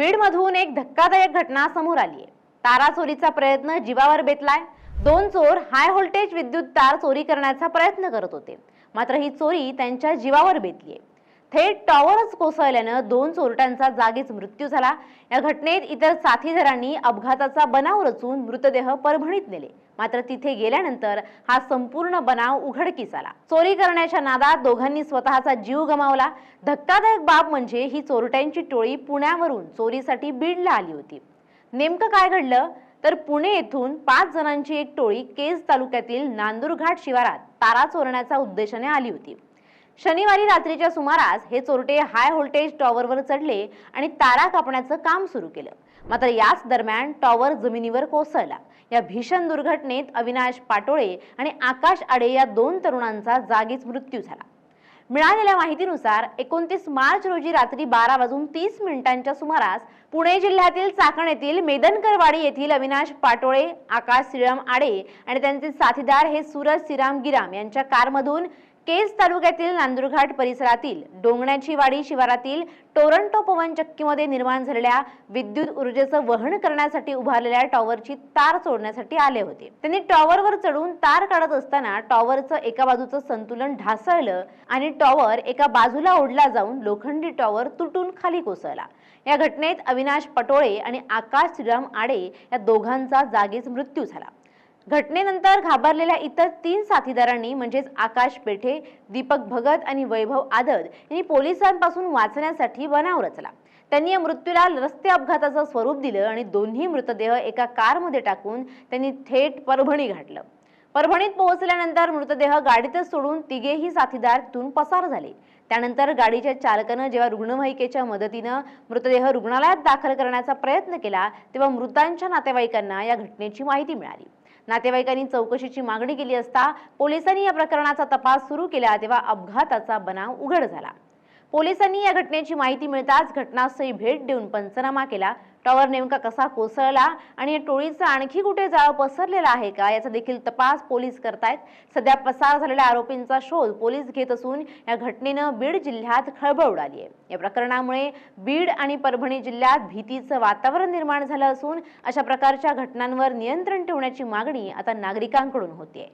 बीडमधून एक धक्कादायक घटना समोर आली आहे। तारा चोरीचा प्रयत्न जीवावर बेतलाय। दोन चोर हाय व्होल्टेज विद्युत तार चोरी करण्याचा प्रयत्न करत होते, मात्र ही चोरी त्यांच्या जीवावर बेतली आहे। थेट टॉवरच कोसळल्यानं दोन चोरट्यांचा जागीच मृत्यू झाला। या घटनेत इतर साथीदारांनी अपघाताचा बनाव रचून मृतदेह परभणीत नेले, मात्र तिथे गेल्यानंतर हा संपूर्ण बनाव उघडकीस आला। चोरी करण्याच्या नादात दोघांनी स्वतःचा जीव गमावला। धक्कादायक बाब म्हणजे ही चोरट्यांची टोळी पुण्यावरून चोरीसाठी बीडला आली होती। नेमकं काय घडलं तर पुणे येथून 5 जणांची एक टोळी केज तालुक्यातील नांदूरघाट शिवारात तारा चोरण्याच्या उद्देशाने आली होती। शनिवारी रात्रीच्या सुमारास हे चोरटे हाय व्होल्टेज टॉवरवर चढले आणि तारा कापण्याचं काम सुरू केलं, मात्र याच दरम्यान टॉवर जमिनीवर कोसळला। या भीषण दुर्घटनेत अविनाश पाटोळे आणि आकाश आडे या दोन तरुणांचा जागीच मृत्यू झाला। मिळालेल्या माहितीनुसार 29 मार्च रोजी रात्री 12:30 सुमारास पुणे जिल्ह्यातील चाकण येथील मेदनकरवाडी येथील अविनाश पाटोळे, आकाश श्रीराम आडे आणि त्यांचे साथीदार हे सूरज श्रीराम गिराम यांच्या कारमधून केज तालुक्यातील नांदूरघाट परिसरातील डोंगण्याची वाडी शिवारातील टोरंटो पवन चक्कीमध्ये निर्माण झालेल्या विद्युत ऊर्जेचं वहन करण्यासाठी उभारलेल्या टॉवरची तार चोरण्यासाठी आले होते। त्यांनी टॉवरवर चढून तार काढत असताना टॉवरचं एका बाजूचं संतुलन ढासळलं आणि टॉवर एका बाजूला ओढला जाऊन लोखंडी टॉवर तुटून खाली कोसळला। या घटनेत अविनाश पाटोळे आणि आकाश श्रीराम आडे या दोघांचा जागीच मृत्यू झाला। घटनेनंतर घाबरलेल्या इतर 3 साथीदारांनी म्हणजेच आकाश पेठे, दीपक भगत आणि वैभव आदद यांनी पोलिसांपासून वाचण्यासाठी बनाव रचला। त्यांनी या मृत्यूला रस्ते अपघाताचं स्वरूप दिलं आणि दोन्ही मृतदेह एका कारमध्ये टाकून त्यांनी थेट परभणी गाठलं। परभणीत पोहोचल्यानंतर मृतदेह गाडीतच सोडून तिघेही साथीदार तिथून पसार झाले। त्यानंतर गाडीच्या चालकानं जेव्हा रुग्णवाहिकेच्या मदतीनं मृतदेह रुग्णालयात दाखल करण्याचा प्रयत्न केला, तेव्हा मृतांच्या नातेवाईकांना या घटनेची माहिती मिळाली। नातेवाईकांनी चौकशीची मागणी केली असता पोलिसांनी या प्रकरणाचा तपास सुरू केला, तेव्हा अपघाताचा बनाव उघड झाला। पोलिसांनी या घटनेची माहिती मिळताच घटनास्थळी भेट देऊन पंचनामा केला। टॉवर नेमका कसा कोसळला आणि या टोळीचा आणखी कुठे जाळ पसरलेला आहे का याचा देखील तपास पोलीस करतायत। सध्या पसार झालेल्या आरोपींचा शोध पोलीस घेत असून या घटनेनं बीड जिल्ह्यात खळबळ उडाली आहे। या प्रकरणामुळे बीड आणि परभणी जिल्ह्यात भीतीचं वातावरण निर्माण झालं असून अशा प्रकारच्या घटनांवर नियंत्रण ठेवण्याची मागणी आता नागरिकांकडून होतीये।